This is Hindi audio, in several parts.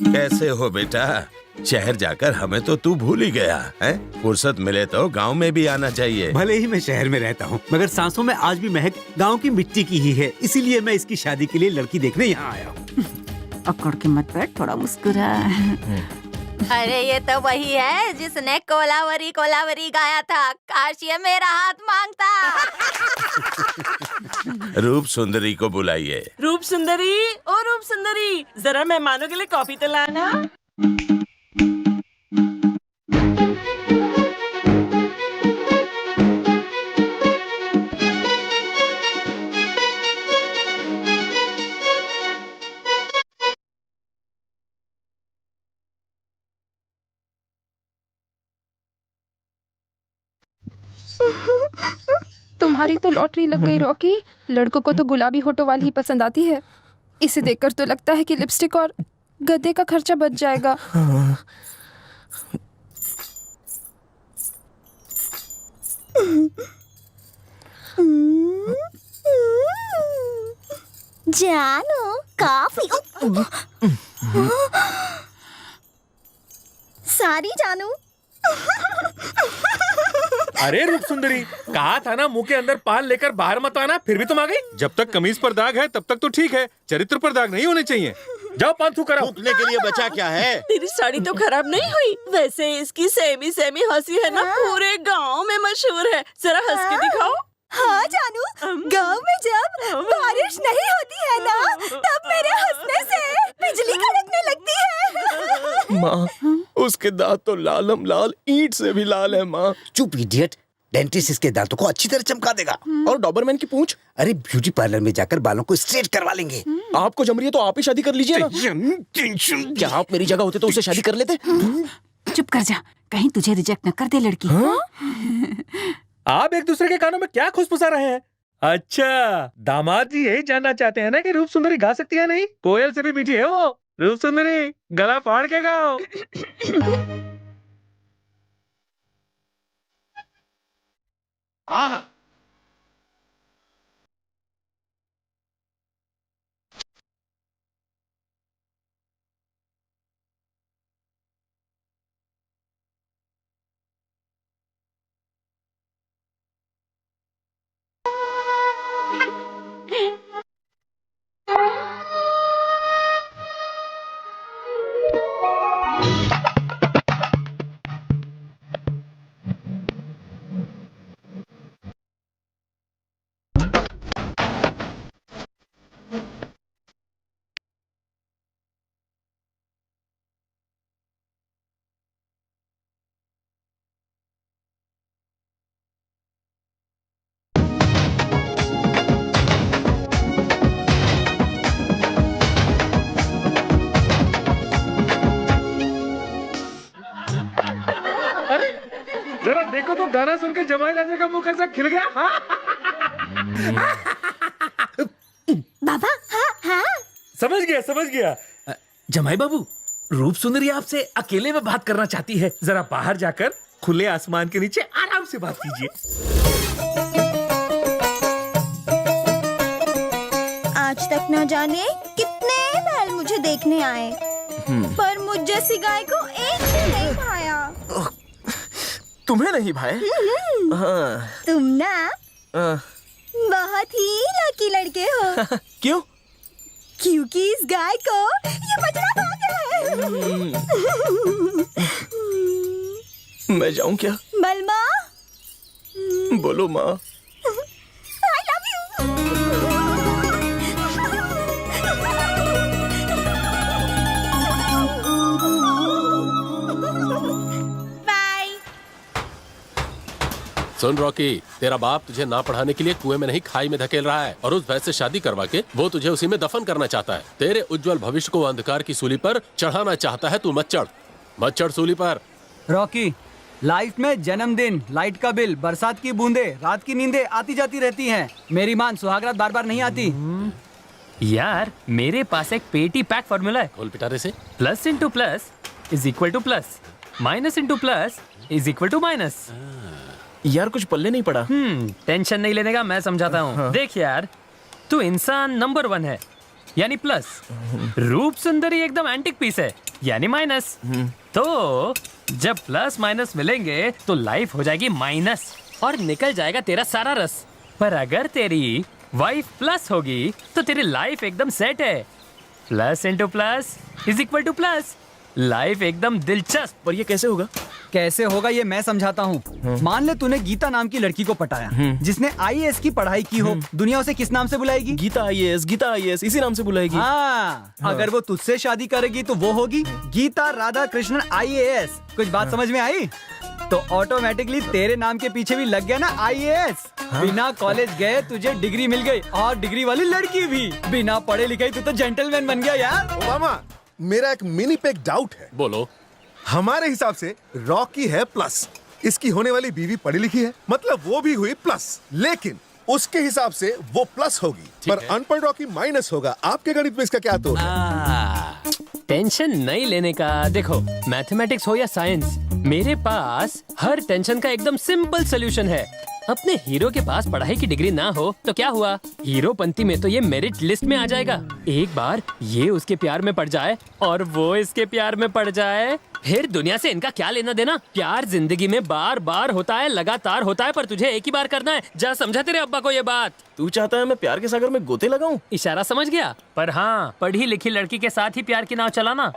कैसे हो बेटा? शहर जाकर हमें तो तू भूल ही गया है। फुर्सत मिले तो गांव में भी आना चाहिए। भले ही मैं शहर में रहता हूँ, मगर सांसों में आज भी महक गांव की मिट्टी की ही है। इसीलिए मैं इसकी शादी के लिए लड़की देखने यहाँ आया हूँ। अकड़ के मत बैठ, थोड़ा मुस्कुरा। अरे ये तो वही है जिसने कोलावरी कोलावरी गाया था। काश ये मेरा हाथ मांगता। रूप सुंदरी को बुलाइए। रूप सुंदरी, ओ रूप सुंदरी, जरा मेहमानों के लिए कॉफी तो लाना। तुम्हारी तो लॉटरी लग गई रॉकी। लड़कों को तो गुलाबी होठों वाली ही पसंद आती है। इसे देखकर तो लगता है कि लिपस्टिक और गद्दे का खर्चा बच जाएगा। जानू काफी सारी जानू। अरे रूप सुंदरी, कहा था ना मुंह के अंदर पान लेकर बाहर मत आना, फिर भी तुम आ गई। जब तक कमीज पर दाग है तब तक तो ठीक है, चरित्र पर दाग नहीं होने चाहिए। जाओ पान थू कराओ। थूकने के लिए बचा क्या है? तेरी साड़ी तो खराब नहीं हुई। वैसे इसकी सेमी सेमी हंसी है ना, पूरे गांव में मशहूर है। जरा हंस के दिखाओ। हाँ जानू, गांव में जब बारिश नहीं होती है ना, तब मेरे हंसने से बिजली कड़कने लगती है। माँ, उसके दांत तो लालम लाल ईंट से भी लाल है माँ। चुप इडियट, डेंटिस्ट इसके दांतों को अच्छी तरह चमका देगा। और डॉबरमैन की पूंछ? अरे ब्यूटी पार्लर में जाकर बालों को स्ट्रेट करवा लेंगे। आपको जम रही है तो आप ही शादी कर लीजिए ना। क्या आप मेरी जगह होते तो उससे शादी कर लेते? चुप कर जा, कहीं तुझे रिजेक्ट न कर दे लड़की। आप एक दूसरे के कानों में क्या खुशफुसा रहे हैं? अच्छा, दामाद जी यही जानना चाहते हैं ना कि रूप सुंदरी गा सकती है नहीं? कोयल से भी मीठी है वो। रूप सुंदरी, गला फाड़ के गाओ। जरा देखो तो गाना सुन के जमाई राजा का मुंह कैसा खिल गया। बाबा हाँ हाँ समझ गया। जमाई बाबू, रूप सुंदरी आपसे अकेले में बात करना चाहती है। जरा बाहर जाकर खुले आसमान के नीचे आराम से बात कीजिए। आज तक न जाने कितने बैल मुझे देखने आए, पर मुझ जैसी गाय को एक भी नहीं भाया। तुम्हें नहीं भाई? हाँ। तुम ना बहुत ही लकी लड़के हो। क्यों? क्योंकि इस गाय को ये बछड़ा भागा है। मैं जाऊं क्या? बलमा, बोलो माँ। I love you। बाय। सुन रॉकी, तेरा बाप तुझे ना पढ़ाने के लिए कुएं में नहीं खाई में धकेल रहा है, और उस भैंस से शादी करवा के वो तुझे उसी में दफन करना चाहता है। तेरे उज्जवल भविष्य को अंधकार की सूली पर चढ़ाना चाहता है। तू मत चढ़ सूली पर। रॉकी, लाइफ में जन्मदिन, लाइट का बिल, बरसात की बूंदे, रात की नींदें आती जाती रहती हैं। मेरी मान सुहागरात बार बार नहीं आती। यार, मेरे पास एक पेटी पैक फॉर्मूला है। खोल पिटारे से। Plus into plus is equal to plus, minus into plus is equal to minus. यार कुछ पल्ले नहीं पड़ा। टेंशन नहीं लेने का, मैं समझाता हूँ। हाँ। देख यार, तू इंसान नंबर 1 है, यानी प्लस। रूप सुंदरी एकदम एंटिक पीस है, यानी माइनस। तो जब प्लस माइनस मिलेंगे तो लाइफ हो जाएगी माइनस और निकल जाएगा तेरा सारा रस। पर अगर तेरी वाइफ प्लस होगी तो तेरी लाइफ एकदम सेट है। Plus into plus is equal to plus. Life एकदम दिलचस्प। पर ये कैसे होगा? कैसे होगा ये मैं समझाता हूँ। मान ले तूने गीता नाम की लड़की को पटाया जिसने IAS की पढ़ाई की हो। दुनिया उसे किस नाम से बुलाएगी? गीता IAS इसी नाम से बुलाएगी। हाँ, अगर वो तुझसे शादी करेगी तो वो होगी गीता राधा कृष्णन IAS। कुछ बात समझ में आई? तो ऑटोमेटिकली तेरे नाम के पीछे भी लग गया ना IAS। बिना कॉलेज गए तुझे डिग्री मिल गई और डिग्री वाली लड़की भी। बिना पढ़े लिखे तू तो जेंटलमैन बन गया यार। ओबामा, मेरा एक मिनी पे डाउट है। बोलो। हमारे हिसाब से रॉकी है प्लस, इसकी होने वाली बीवी पढ़ी लिखी है, मतलब वो भी हुई प्लस, लेकिन उसके हिसाब से वो प्लस होगी पर अनपढ़ रॉकी माइनस होगा। आपके गणित में इसका क्या तोड़ है? टेंशन नहीं लेने का। देखो, मैथमेटिक्स हो या साइंस, मेरे पास हर टेंशन का एकदम सिंपल सोल्यूशन है। अपने हीरो के पास पढ़ाई की डिग्री ना हो तो क्या हुआ, हीरोपंती में तो ये मेरिट लिस्ट में आ जाएगा। एक बार ये उसके प्यार में पड़ जाए और वो इसके प्यार में पड़ जाए, फिर दुनिया से इनका क्या लेना देना। प्यार जिंदगी में बार बार होता है, लगातार होता है, पर तुझे एक ही बार करना है। जा समझा तेरे अब्बा को ये बात। तू चाहता है मैं प्यार के सागर में गोते लगाऊं? इशारा समझ गया। पर हाँ, पढ़ी लिखी लड़की के साथ ही प्यार की नाव चलाना।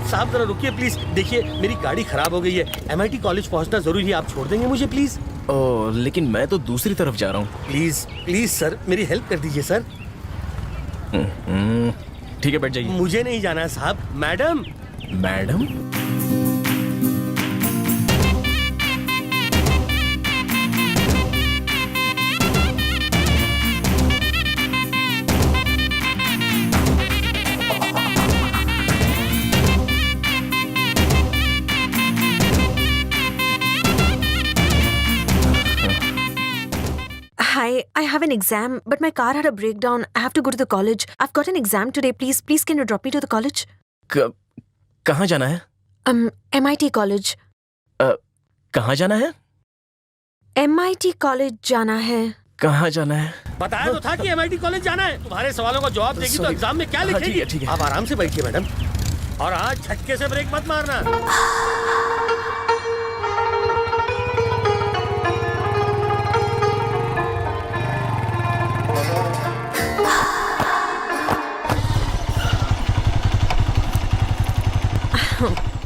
साहब जरा रुकिए प्लीज। देखिए मेरी गाड़ी खराब हो गई है, MIT कॉलेज पहुंचना जरूरी है। आप छोड़ देंगे मुझे प्लीज? ओह, लेकिन मैं तो दूसरी तरफ जा रहा हूँ। प्लीज प्लीज सर, मेरी हेल्प कर दीजिए सर। ठीक है, बैठ जाइए। मुझे नहीं जाना है साहब। Madam. Madam? Hi, I have an exam, but my car had a breakdown. I have to go to the college. I've got an exam today. Please, can you drop me to the college? कहाँ जाना है? MIT college. कहाँ जाना है? MIT college जाना है। कहाँ जाना है? बताया तो था कि MIT कॉलेज जाना है। तुम्हारे सवालों का जवाब देगी तो एग्जाम में क्या लिखेगी? ठीक है। आप आराम से बैठिए मैडम, और आज झटके से ब्रेक मत मारना।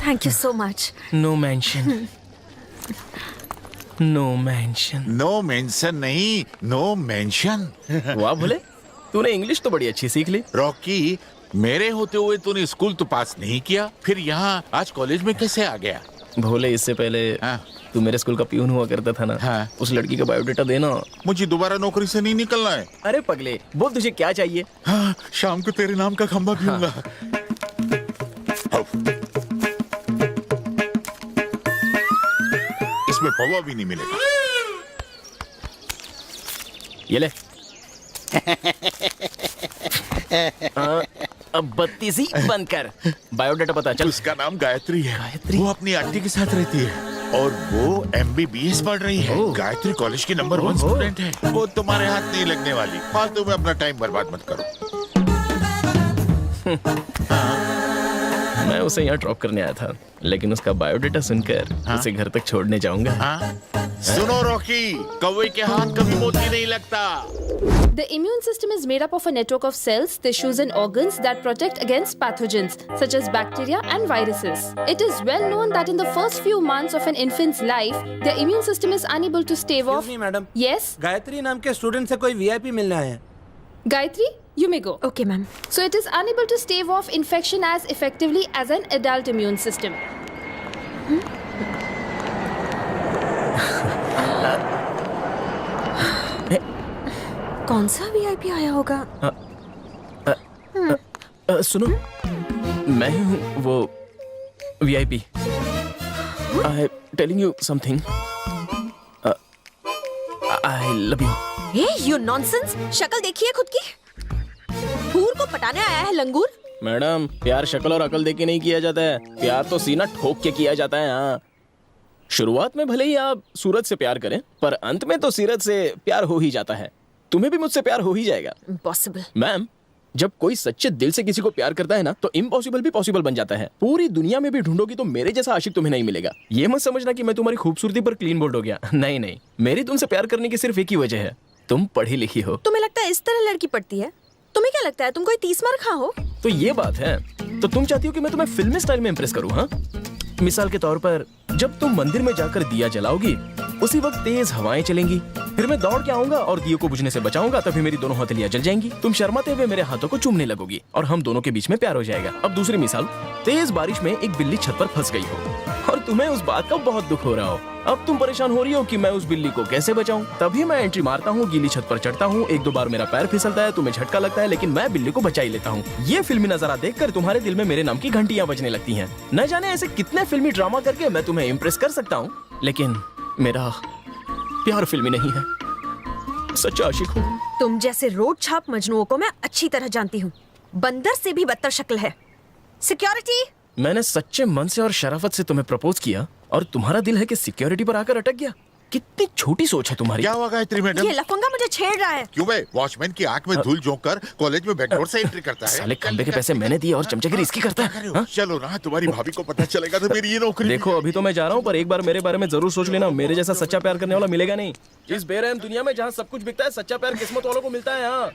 Thank you so much. No mention. No mention. No mention नहीं, नो मेंशन। वाह भोले, तूने इंग्लिश तो बड़ी अच्छी सीख ली। रॉकी, मेरे होते हुए तूने स्कूल तो पास नहीं किया, फिर यहाँ आज कॉलेज में कैसे आ गया? भोले, इससे पहले तू मेरे स्कूल का पियून हुआ करता था ना। उस लड़की का बायोडेटा देना। मुझे दोबारा नौकरी से नहीं निकलना है। अरे पगले, बोल तुझे क्या चाहिए? हाँ, शाम को तेरे नाम का खंबा पीऊंगा। इसमें पवा भी नहीं मिलेगा। ये ले। अब बत्तीसी बंद कर। बायोडाटा पता चल। उसका नाम गायत्री है। गायत्री? वो अपनी आंटी के साथ रहती है और वो MBBS पढ़ रही है। गायत्री कॉलेज की नंबर 1 स्टूडेंट है। वो तुम्हारे हाथ नहीं लगने वाली। फालतू में अपना टाइम बर्बाद मत करो। मैं उसे यहाँ ड्रॉप करने आया था, लेकिन उसका बायोडाटा सुनकर उसे घर तक छोड़ने जाऊंगा। सुनो रॉकी, कौवे के हाथ कभी मोती नहीं लगता। The immune system is made up of a network of cells, tissues and organs that protect against pathogens such as bacteria and viruses. It is well known that in the first few months of an infant's life, the immune system is unable to stave off. Excuse me, madam. Yes? Gayatri नाम के स्टूडेंट से कोई VIP मिलना है। Gayatri, you may go. Okay, ma'am. So it is unable to stave off infection as effectively as an adult immune system. कौन सा वीआईपी आया होगा? सुनो, मैं ही हूँ वो VIP. I telling you something, I love you. You nonsense, शक्ल देखिए खुद की। हूर को पटाने आया है लंगूर। मैडम, प्यार शक्ल और अकल देके नहीं किया जाता है, प्यार तो सीना ठोक के किया जाता है। हाँ, शुरुआत में भले ही आप सूरज से प्यार करें, पर अंत में तो सीरत से प्यार हो ही जाता है। तुम्हें भी मुझसे प्यार हो ही जाएगा। इम्पॉसिबल। मैम, जब कोई सच्चे दिल से किसी को प्यार करता है ना, तो इम्पॉसिबल भी पॉसिबल बन जाता है। पूरी दुनिया में भी ढूंढोगी तो मेरे जैसा आशिक तुम्हें नहीं मिलेगा। ये मत समझना कि मैं तुम्हारी खूबसूरती पर क्लीन बोल्ड हो गया। नहीं नहीं, मेरी तुमसे प्यार करने की सिर्फ एक ही वजह है, तुम पढ़ी लिखी हो। तुम्हें लगता है इस तरह लड़की पड़ती है? तुम्हें क्या लगता है तुम कोई 30 मार खा हो? तो ये बात है, तो तुम चाहती हो कि मैं तुम्हें फिल्मी स्टाइल में इम्प्रेस करूं? हाँ, मिसाल के तौर पर जब तुम मंदिर में जाकर दिया जलाओगी, उसी वक्त तेज हवाएं चलेंगी, फिर मैं दौड़ के आऊंगा और दिए को बुझने से बचाऊंगा, तभी मेरी दोनों हथेलियां जल जाएंगी। तुम शर्माते हुए मेरे हाथों को चूमने लगोगी और हम दोनों के बीच में प्यार हो जाएगा। अब दूसरी मिसाल, तेज बारिश में एक बिल्ली छत पर फंस गई हो और तुम्हें उस बात का बहुत दुख हो रहा हो। अब तुम परेशान हो रही हो कि मैं उस बिल्ली को कैसे बचाऊं। तभी मैं एंट्री मारता हूँ, गीली छत पर चढ़ता हूँ, एक दो बार मेरा पैर फिसलता है, तुम्हें झटका लगता है, लेकिन मैं बिल्ली को बचा ही लेता हूँ। ये फिल्मी नजारा देखकर तुम्हारे दिल में मेरे नाम की घंटियां बजने लगती हैं। न जाने ऐसे कितने फिल्मी ड्रामा करके मैं तुम्हें इम्प्रेस कर सकता हूँ, लेकिन मेरा प्यार फिल्मी नहीं है, सच्चा आशिक हूँ। तुम जैसे रोड छाप मजनुओं को मैं अच्छी तरह जानती हूँ। बंदर से भी बदतर शक्ल है। सिक्योरिटी। मैंने सच्चे मन से और शराफत से तुम्हें प्रपोज किया और तुम्हारा दिल है कि सिक्योरिटी पर आकर अटक गया। कितनी छोटी सोच है तुम्हारी। क्या हुआ गायत्री मैडम? ये लफंगा मुझे छेड़ रहा है। क्यों बे? वॉचमैन की आंख में धूल झोंक कर कॉलेज में बैकडोर से एंट्री करता है। साले खंबे के पैसे मैंने दिए और चमचागिरी इसकी करता है। हाँ? चलो ना, तुम्हारी भाभी को पता चलेगा तो मेरी ये नौकरी। देखो, अभी तो मैं जा रहा हूँ, पर एक बार मेरे बारे में जरूर सोच लेना। मेरे जैसा सच्चा प्यार करने वाला मिलेगा नहीं। इस बेरहम दुनिया में जहाँ सब कुछ बिकता है, सच्चा प्यार किस्मत वालों को मिलता है। हाँ।